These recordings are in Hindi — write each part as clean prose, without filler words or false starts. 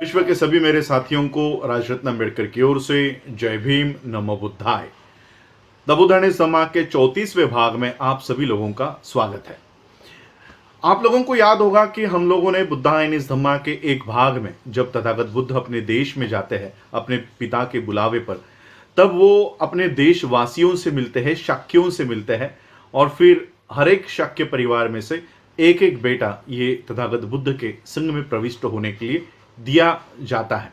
विश्व के सभी मेरे साथियों को राजरत्न अम्बेडकर की ओर से जय भीम, नमो बुद्धाय। द बुद्धाने समा के 34वें भाग में आप सभी लोगों का स्वागत है। आप लोगों को याद होगा कि हम लोगों ने बुद्धा इन इस धम्मा के एक भाग में जब तथागत बुद्ध अपने देश में जाते हैं अपने पिता के बुलावे पर, तब वो अपने देशवासियों से मिलते हैं, शाक्यों से मिलते हैं, और फिर हर एक शाक्य परिवार में से एक एक बेटा ये तथागत बुद्ध के संग में प्रविष्ट होने के लिए दिया जाता है।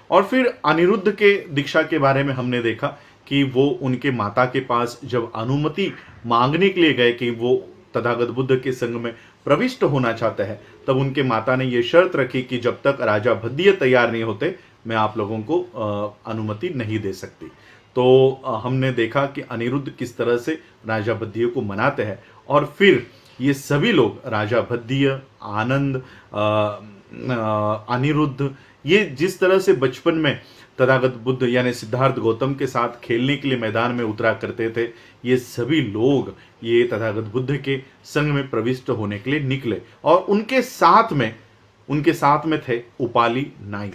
और फिर अनिरुद्ध के दीक्षा के बारे में हमने देखा कि वो उनके माता के पास जब अनुमति मांगने के लिए गए कि वो तथागत बुद्ध के संग में प्रविष्ट होना चाहते हैं, तब उनके माता ने ये शर्त रखी कि जब तक राजा भद्दिय तैयार नहीं होते मैं आप लोगों को अनुमति नहीं दे सकती। तो हमने देखा कि अनिरुद्ध किस तरह से राजा भद्दिय को मनाते हैं, और फिर ये सभी लोग राजा भद्दिय, आनंद, अनिरुद्ध, ये जिस तरह से बचपन में तथागत बुद्ध यानी सिद्धार्थ गौतम के साथ खेलने के लिए मैदान में उतरा करते थे, ये सभी लोग ये तथागत बुद्ध के संग में प्रविष्ट होने के लिए निकले। और उनके साथ में थे उपाली नाई।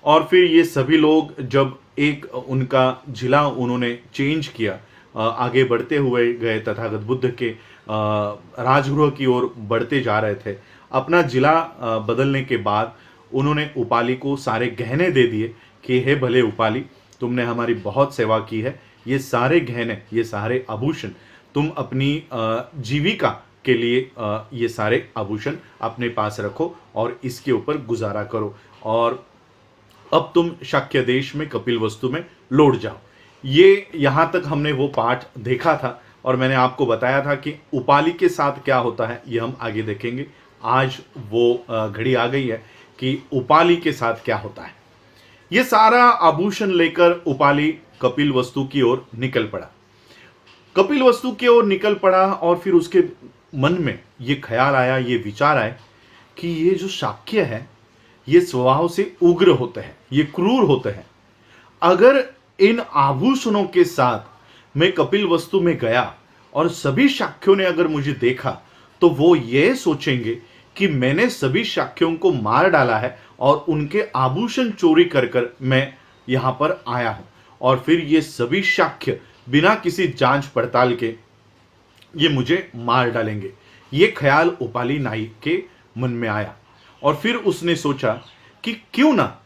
और फिर ये सभी लोग जब एक उनका जिला उन्होंने चेंज किया, आगे बढ़ते हुए गए, तथागत बुद्ध के राजगृह की ओर बढ़ते जा रहे थे। अपना जिला बदलने के बाद उन्होंने उपाली को सारे गहने दे दिए कि हे भले उपाली, तुमने हमारी बहुत सेवा की है, ये सारे गहने, ये सारे आभूषण तुम अपनी जीविका के लिए ये सारे आभूषण अपने पास रखो और इसके ऊपर गुजारा करो, और अब तुम शाक्य देश में कपिलवस्तु में लौट जाओ। ये यहाँ तक हमने वो पाठ देखा था और मैंने आपको बताया था कि उपाली के साथ क्या होता है ये हम आगे देखेंगे। आज वो घड़ी आ गई है कि उपाली के साथ क्या होता है। ये सारा आभूषण लेकर उपाली कपिलवस्तु की ओर निकल पड़ा। कपिलवस्तु की ओर निकल पड़ा और फिर उसके मन में ये ख्याल आया, ये विचार आया कि ये जो शाक्य है ये स्वभाव से उग्र होते हैं, ये क्रूर होते हैं। अगर इन आभूषणों के साथ मैं कपिलवस्तु में गया और सभी शाक्यों ने अगर मुझे देखा तो वो ये सोचेंगे कि मैंने सभी शाक्यों को मार डाला है और उनके आभूषण चोरी कर कर मैं यहां पर आया हूं, और फिर ये सभी शाक्य बिना किसी जांच पड़ताल के ये मुझे मार डालेंगे। ये ख्याल उपाली नाई के मन में आया और फिर उसने सोचा कि क्यों ना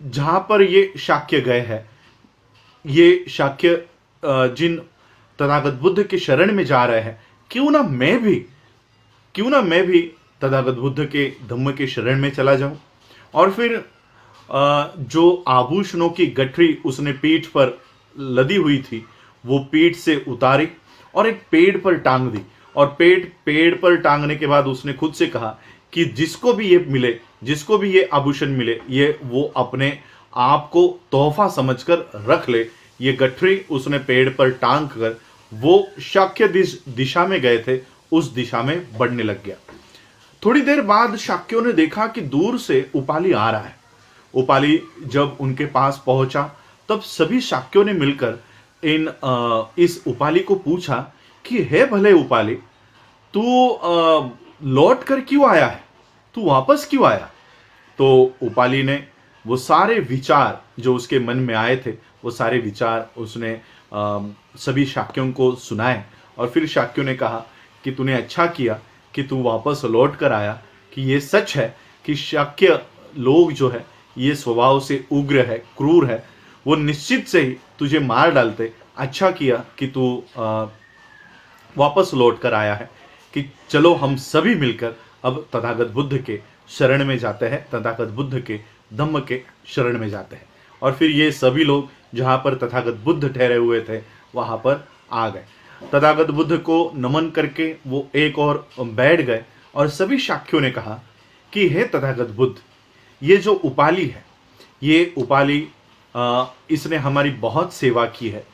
जहां पर ये शाक्य गए हैं, ये शाक्य जिन तथागत बुद्ध के शरण में जा रहे हैं, क्यों ना मैं भी तथागत बुद्ध के धम्म के शरण में चला जाऊं। और फिर जो आभूषणों की गठरी उसने पीठ पर लदी हुई थी वो पीठ से उतारी और एक पेड़ पर टांग दी, और पेड़ पर टांगने के बाद उसने खुद से कहा कि जिसको भी ये मिले, जिसको भी ये आभूषण मिले, ये वो अपने आप को तोहफा समझकर रख ले। ये गठरी उसने पेड़ पर टांग कर वो शाक्य दिशा में गए थे उस दिशा में बढ़ने लग गया। थोड़ी देर बाद शाक्यों ने देखा कि दूर से उपाली आ रहा है। उपाली जब उनके पास पहुंचा तब सभी शाक्यों ने मिलकर इस उपाली को पूछा कि हे भले उपाली, तू लौट कर क्यों आया है, तू वापस क्यों आया। तो उपाली ने वो सारे विचार जो उसके मन में आए थे वो सारे विचार उसने सभी शाक्यों को सुनाए, और फिर शाक्यों ने कहा कि तूने अच्छा किया कि तू वापस लौट कर आया, कि ये सच है कि शाक्य लोग जो है ये स्वभाव से उग्र है, क्रूर है, वो निश्चित से ही तुझे मार डालते। अच्छा किया कि तू वापस लौट कर आया है, कि चलो हम सभी मिलकर अब तथागत बुद्ध के शरण में जाते हैं, तथागत बुद्ध के धम्म के शरण में जाते हैं। और फिर ये सभी लोग जहाँ पर तथागत बुद्ध ठहरे हुए थे वहाँ पर आ गए। तथागत बुद्ध को नमन करके वो एक और बैठ गए, और सभी शाक्यों ने कहा कि हे तथागत बुद्ध, ये जो उपाली है, ये उपाली इसने हमारी बहुत सेवा की है,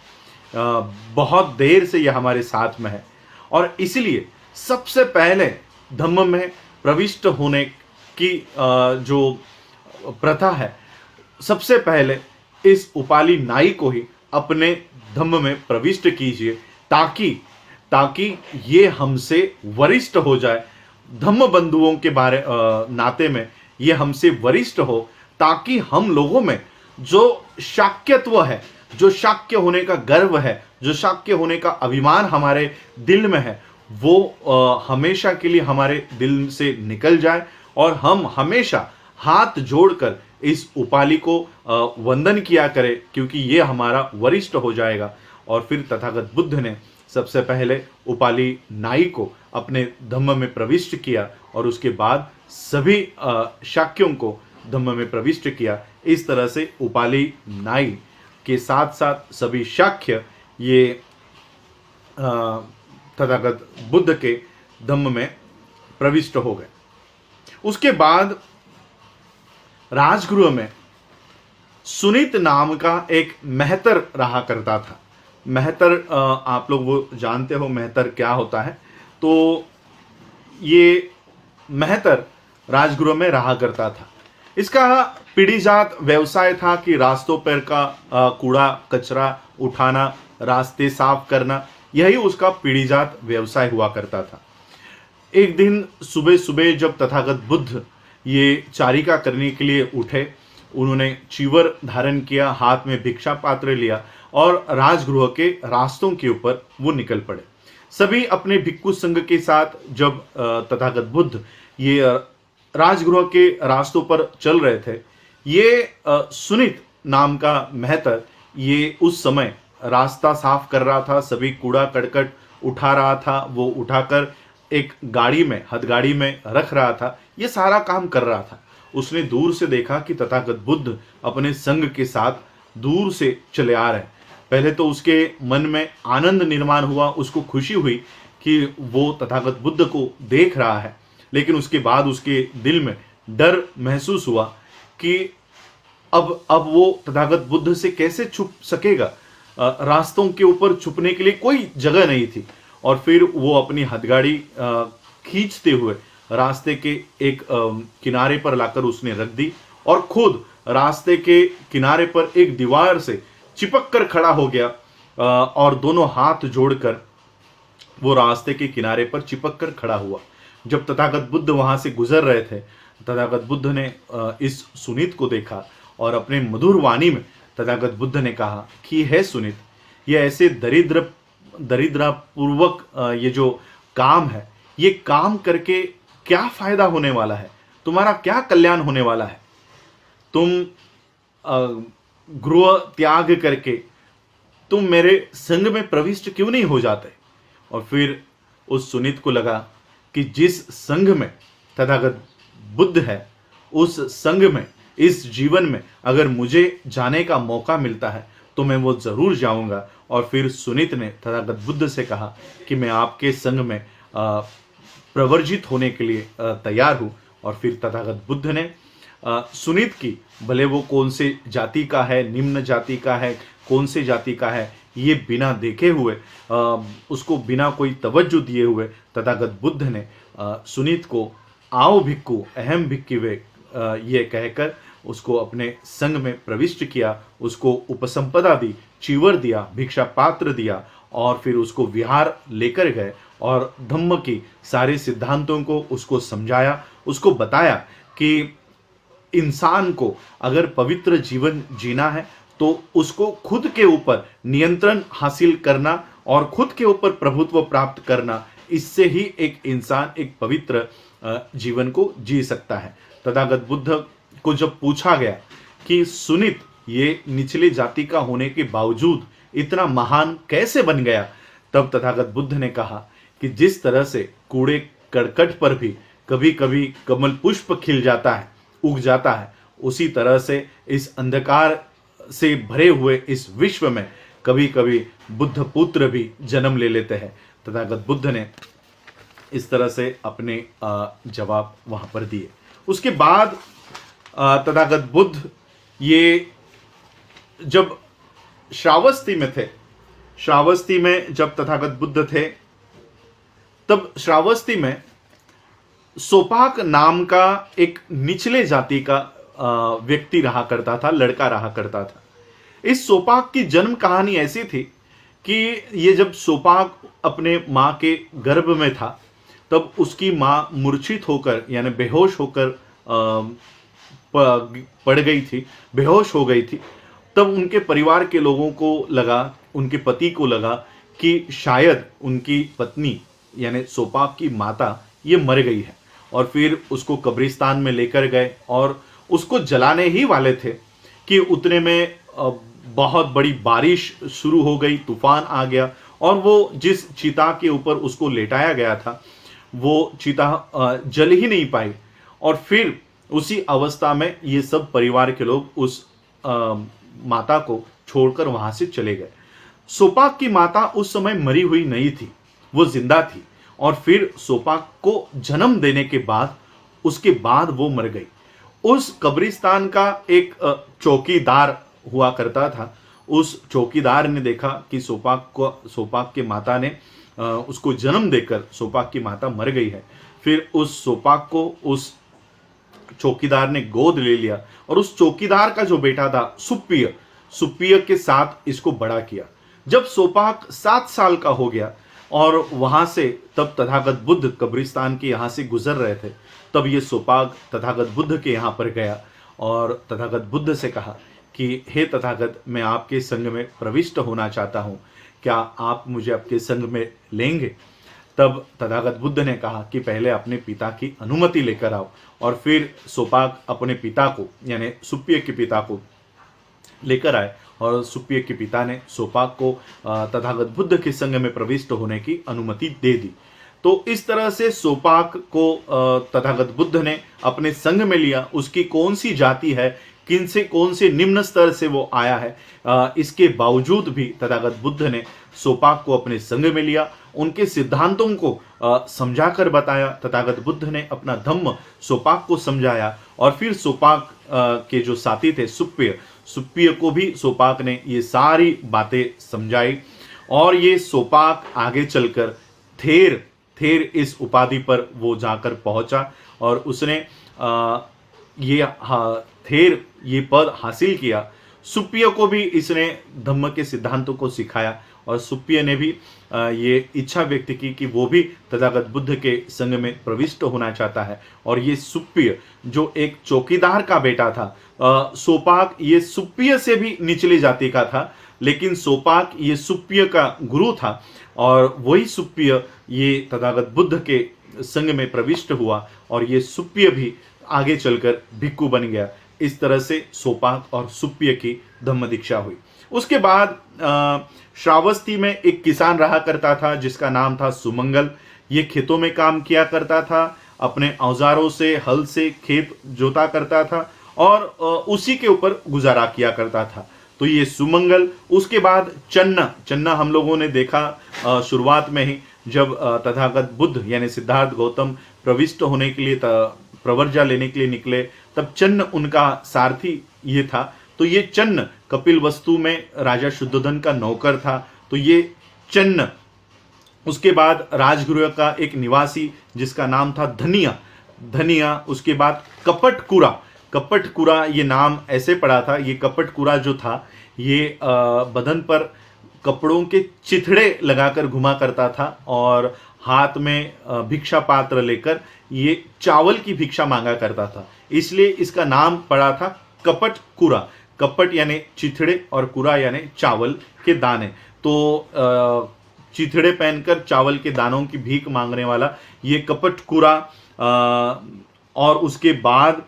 बहुत देर से ये हमारे साथ में है, और इसलिए सबसे पहले धम्म में प्रविष्ट होने की जो प्रथा है, सबसे पहले इस उपाली नाई को ही अपने धम्म में प्रविष्ट कीजिए, ताकि ये हमसे वरिष्ठ हो जाए, धम्म बंधुओं के नाते में ये हमसे वरिष्ठ हो, ताकि हम लोगों में जो शाक्यत्व है, जो शाक्य होने का गर्व है, जो शाक्य होने का अभिमान हमारे दिल में है, वो हमेशा के लिए हमारे दिल से निकल जाए और हम हमेशा हाथ जोड़कर इस उपाली को वंदन किया करें, क्योंकि ये हमारा वरिष्ठ हो जाएगा। और फिर तथागत बुद्ध ने सबसे पहले उपाली नाई को अपने धम्म में प्रविष्ट किया और उसके बाद सभी शाक्यों को धम्म में प्रविष्ट किया। इस तरह से उपाली नाई के साथ साथ सभी शाक्य ये तथागत बुद्ध के धम्म में प्रविष्ट हो गए। उसके बाद राजगृह में सुनीत नाम का एक मेहतर रहा करता था। मेहतर आप लोग वो जानते हो मेहतर क्या होता है। तो ये मेहतर राजगृह में रहा करता था। इसका पीढ़ीजात व्यवसाय था कि रास्तों पर का कूड़ा कचरा उठाना, रास्ते साफ करना, यही उसका पीढ़ीजात व्यवसाय हुआ करता था। एक दिन सुबह सुबह जब तथागत बुद्ध ये चारिका करने के लिए उठे, उन्होंने चीवर धारण किया, हाथ में भिक्षा पात्र लिया और राजगृह के रास्तों के ऊपर वो निकल पड़े। सभी अपने भिक्षु संघ के साथ जब तथागत बुद्ध ये राजगृह के रास्तों पर चल रहे थे, ये सुनीत नाम का मेहतर ये उस समय रास्ता साफ कर रहा था, सभी कूड़ा करकट उठा रहा था, वो उठाकर एक गाड़ी में, हथगाड़ी में रख रहा था, ये सारा काम कर रहा था। उसने दूर से देखा कि तथागत बुद्ध अपने संघ के साथ दूर से चले आ रहे हैं। पहले तो उसके मन में आनंद निर्माण हुआ, उसको खुशी हुई कि वो तथागत बुद्ध को देख रहा है, लेकिन उसके बाद उसके दिल में डर महसूस हुआ कि अब वो तथागत बुद्ध से कैसे छुप सकेगा। रास्तों के ऊपर छुपने के लिए कोई जगह नहीं थी। और फिर वो अपनी हथगाड़ी खींचते हुए रास्ते के एक किनारे पर लाकर उसने रख दी और खुद रास्ते के किनारे पर एक दीवार से चिपक कर खड़ा हो गया और दोनों हाथ जोड़कर वो रास्ते के किनारे पर चिपक कर खड़ा हुआ। जब तथागत बुद्ध वहां से गुजर रहे थे, तथागत बुद्ध ने इस सुनीत को देखा और अपने मधुर वाणी में तथागत बुद्ध ने कहा कि हे सुनीत, ये ऐसे दरिद्रपूर्वक ये जो काम है, ये काम करके क्या फायदा होने वाला है, तुम्हारा क्या कल्याण होने वाला है। तुम गृह त्याग करके तुम मेरे संग में प्रविष्ट क्यों नहीं हो जाते। और फिर उस सुनीत को लगा कि जिस संघ में तथागत बुद्ध है, उस संघ में, इस जीवन में अगर मुझे जाने का मौका मिलता है तो मैं वो जरूर जाऊंगा। और फिर सुनीत ने तथागत बुद्ध से कहा कि मैं आपके संघ में प्रवर्जित होने के लिए तैयार हूं। और फिर तथागत बुद्ध ने सुनीत की, भले वो कौन से जाति का है, निम्न जाति का है, कौन से जाति का है, ये बिना देखे हुए, उसको बिना कोई तवज्जो दिए हुए तथागत बुद्ध ने सुनीत को आओ भिक्खु अहम भिक्खुवे ये कहकर उसको अपने संघ में प्रविष्ट किया, उसको उपसंपदा दी, चीवर दिया, भिक्षा पात्र दिया और फिर उसको विहार लेकर गए और धम्म की सारे सिद्धांतों को उसको समझाया, उसको बताया कि इंसान को अगर पवित्र जीवन जीना है तो उसको खुद के ऊपर नियंत्रण हासिल करना और खुद के ऊपर प्रभुत्व प्राप्त करना, इससे ही एक इंसान एक पवित्र जीवन को जी सकता है। तथागत बुद्ध को जब पूछा गया कि सुनीत ये निचले जाति का होने के बावजूद इतना महान कैसे बन गया, तब तथागत बुद्ध ने कहा कि जिस तरह से कूड़े करकट पर भी कभी कभी कमल पुष्प खिल जाता है, उग जाता है, उसी तरह से इस अंधकार से भरे हुए इस विश्व में कभी कभी बुद्ध पुत्र भी जन्म ले लेते हैं। तथागत बुद्ध ने इस तरह से अपने जवाब वहां पर दिए। उसके बाद तथागत बुद्ध ये जब श्रावस्ती में थे, श्रावस्ती में जब तथागत बुद्ध थे, तब श्रावस्ती में सोपाक नाम का एक निचले जाति का व्यक्ति रहा करता था, लड़का रहा करता था। इस सोपाक की जन्म कहानी ऐसी थी कि ये जब सोपाक अपने माँ के गर्भ में था, तब उसकी माँ मूर्छित होकर यानी बेहोश होकर पड़ गई थी, बेहोश हो गई थी, तब उनके परिवार के लोगों को लगा, उनके पति को लगा कि शायद उनकी पत्नी यानी सोपाक की माता ये मर गई है। और फिर उसको कब्रिस्तान में लेकर गए और उसको जलाने ही वाले थे कि उतने में बहुत बड़ी बारिश शुरू हो गई, तूफान आ गया और वो जिस चिता के ऊपर उसको लेटाया गया था वो चिता जल ही नहीं पाई। और फिर उसी अवस्था में ये सब परिवार के लोग उस माता को छोड़कर वहां से चले गए। सोपाक की माता उस समय मरी हुई नहीं थी, वो जिंदा थी। और फिर सोपाक को जन्म देने के बाद उसके बाद वो मर गई। उस कब्रिस्तान का एक चौकीदार हुआ करता था। उस चौकीदार ने देखा कि सोपाक के माता ने उसको जन्म देकर सोपाक की माता मर गई है। फिर उस सोपाक को उस चौकीदार ने गोद ले लिया और उस चौकीदार का जो बेटा था सुप्पिय के साथ इसको बड़ा किया। जब सोपाक 7 साल का हो गया और वहां से तब तथागत बुद्ध कब्रिस्तान के यहां से गुजर रहे थे, तब ये सोपाक तथागत बुद्ध के यहां पर गया और तथागत बुद्ध से कहा कि हे तथागत, मैं आपके संग में प्रविष्ट होना चाहता हूं, क्या आप मुझे आपके संग में लेंगे? तब तथागत बुद्ध ने कहा कि पहले अपने पिता की अनुमति लेकर आओ। और फिर सोपाक अपने पिता को यानी सुप्पिय के पिता को लेकर आए और सुप्पिय के पिता ने सोपाक को तथागत बुद्ध के संग में प्रविष्ट होने की अनुमति दे दी। तो इस तरह से सोपाक को तथागत बुद्ध ने अपने संग में लिया। उसकी कौन सी जाति है, किनसे कौन से निम्न स्तर से वो आया है, इसके बावजूद भी तथागत बुद्ध ने सोपाक को अपने संग में लिया, उनके सिद्धांतों को समझा कर बताया। तथागत बुद्ध ने अपना धम्म सोपाक को समझाया और फिर सोपाक के जो साथी थे सुप्पिय को भी सोपाक ने ये सारी बातें समझाई। और ये सोपाक आगे चलकर थेर इस उपाधि पर वो जाकर पहुंचा और उसने थेर ये पद हासिल किया। सुप्पिय को भी इसने धम्म के सिद्धांतों को सिखाया और सुप्पिय ने भी ये इच्छा व्यक्त की कि वो भी तथागत बुद्ध के संग में प्रविष्ट होना चाहता है। और ये सुप्पिय जो एक चौकीदार का बेटा था, सोपाक ये सुप्पिय से भी निचली जाति का था, लेकिन सोपाक ये सुप्पिय का गुरु था और वही सुप्पिय ये तथागत बुद्ध के संग में प्रविष्ट हुआ और ये सुप्पिय भी आगे चलकर भिक्खु बन गया। इस तरह से सोपाक और सुप्पिय की धम्म दीक्षा हुई। उसके बाद श्रावस्ती में एक किसान रहा करता था जिसका नाम था सुमंगल। ये खेतों में काम किया करता था, अपने औजारों से हल से खेत जोता करता था और उसी के ऊपर गुजारा किया करता था। तो ये सुमंगल। उसके बाद चन्ना हम लोगों ने देखा शुरुआत में ही, जब तथागत बुद्ध यानी सिद्धार्थ गौतम प्रविष्ट होने के लिए प्रवर्जा लेने के लिए निकले, तब चन्न उनका सारथी ये था। तो ये चन्न कपिल वस्तु में राजा शुद्धोधन का नौकर था। तो ये चन्न। उसके बाद राजगृह का एक निवासी जिसका नाम था धनिया। उसके बाद कपटकुरा ये नाम ऐसे पड़ा था। ये कपटकुरा जो था ये बदन पर कपड़ों के चिथड़े लगाकर घुमा करता था और हाथ में भिक्षा पात्र लेकर ये चावल की भिक्षा मांगा करता था, इसलिए इसका नाम पड़ा था कपटकुरा। कपट यानी चिथड़े और कुरा यानी चावल के दाने। तो चिथड़े पहनकर चावल के दानों की भीख मांगने वाला ये कपटकुरा। और उसके बाद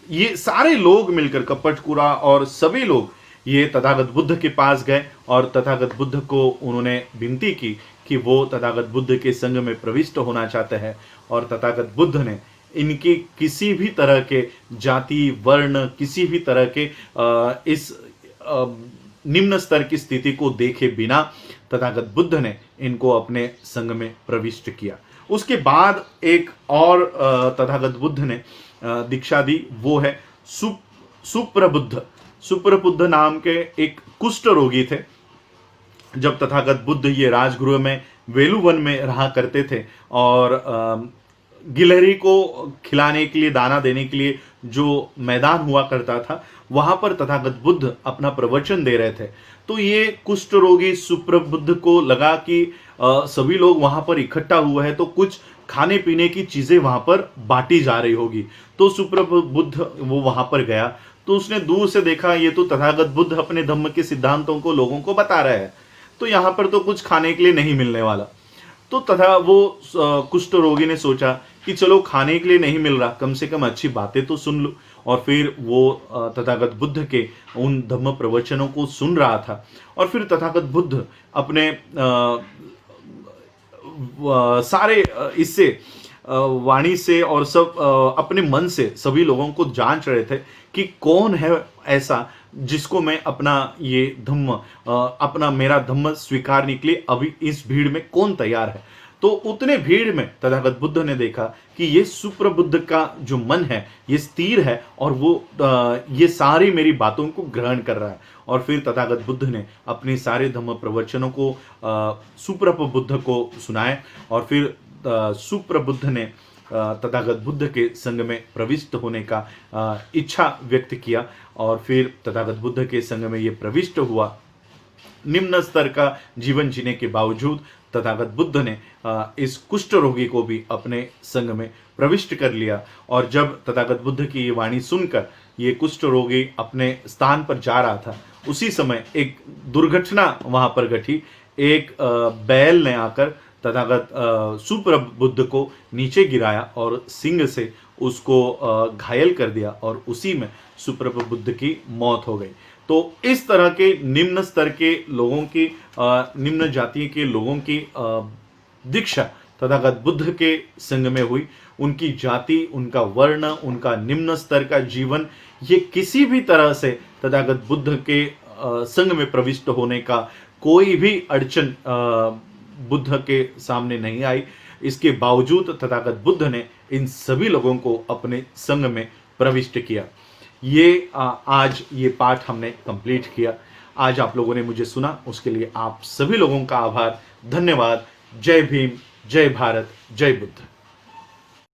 ये सारे लोग मिलकर कपटकुरा और सभी लोग ये तथागत बुद्ध के पास गए और तथागत बुद्ध को उन्होंने विनती की कि वो तथागत बुद्ध के संग में प्रविष्ट होना चाहते हैं। और तथागत बुद्ध ने इनकी किसी भी तरह के जाति वर्ण, किसी भी तरह के इस निम्न स्तर की स्थिति को देखे बिना तथागत बुद्ध ने इनको अपने संग में प्रविष्ट किया। उसके बाद एक और तथागत बुद्ध ने दीक्षा दी, वो है सुप्रबुद्ध नाम के एक कुष्ठ रोगी थे। जब तथागत बुद्ध ये राजगृह में वेलुवन में रहा करते थे और गिलहरी को खिलाने के लिए, दाना देने के लिए जो मैदान हुआ करता था, वहां पर तथागत बुद्ध अपना प्रवचन दे रहे थे। तो ये कुष्ठ रोगी सुप्रबुद्ध को लगा कि सभी लोग वहां पर इकट्ठा हुए हैं तो कुछ खाने पीने की चीजें वहां पर बांटी जा रही होगी। तो सुप्रभ बुद्ध वो वहां पर गया, तो उसने दूर से देखा ये तो तथागत बुद्ध अपने धम्म के सिद्धांतों को लोगों को बता रहा है, तो यहाँ पर तो कुछ खाने के लिए नहीं मिलने वाला। तो तथा वो कुष्ठ रोगी ने सोचा कि चलो खाने के लिए नहीं मिल रहा, कम से कम अच्छी बातें तो सुन लो। और फिर वो तथागत बुद्ध के उन धम्म प्रवचनों को सुन रहा था। और फिर तथागत बुद्ध अपने सारे इससे वाणी से और सब अपने मन से सभी लोगों को जांच रहे थे कि कौन है ऐसा जिसको मैं अपना ये धम्म अपना मेरा धम्म स्वीकारने के लिए अभी इस भीड़ में कौन तैयार है। तो उतने भीड़ में तथागत बुद्ध ने देखा कि ये सुप्रबुद्ध का जो मन है ये स्थिर है और वो ये सारी मेरी बातों को ग्रहण कर रहा है। और फिर तथागत बुद्ध ने अपने सारे धम्म प्रवचनों को सुप्रबुद्ध को सुनाए। और फिर सुप्रबुद्ध ने तथागत बुद्ध के संग में प्रविष्ट होने का इच्छा व्यक्त किया। और फिर तथागत बुद्ध के संग में ये प्रविष्ट हुआ। निम्न स्तर का जीवन जीने के बावजूद तथागत बुद्ध ने इस कुष्ठ रोगी को भी अपने संग में प्रविष्ट कर लिया। और जब तथागत बुद्ध की ये वाणी सुनकर ये कुष्ठ रोगी अपने स्थान पर जा रहा था, उसी समय एक दुर्घटना वहां पर घटी। एक बैल ने आकर तथागत सुप्रभ बुद्ध को नीचे गिराया और सिंग से उसको घायल कर दिया और उसी में सुप्रभ बुद्ध की मौत हो गई। तो इस तरह के निम्न स्तर के लोगों की निम्न जाति के लोगों की दीक्षा तथागत बुद्ध के संग में हुई। उनकी जाति, उनका वर्ण, उनका निम्न स्तर का जीवन, ये किसी भी तरह से तथागत बुद्ध के संग में प्रविष्ट होने का कोई भी अड़चन बुद्ध के सामने नहीं आई। इसके बावजूद तथागत बुद्ध ने इन सभी लोगों को अपने संग में प्रविष्ट किया। ये आज ये पाठ हमने कंप्लीट किया। आज आप लोगों ने मुझे सुना, उसके लिए आप सभी लोगों का आभार, धन्यवाद। जय भीम, जय भारत, जय बुद्ध।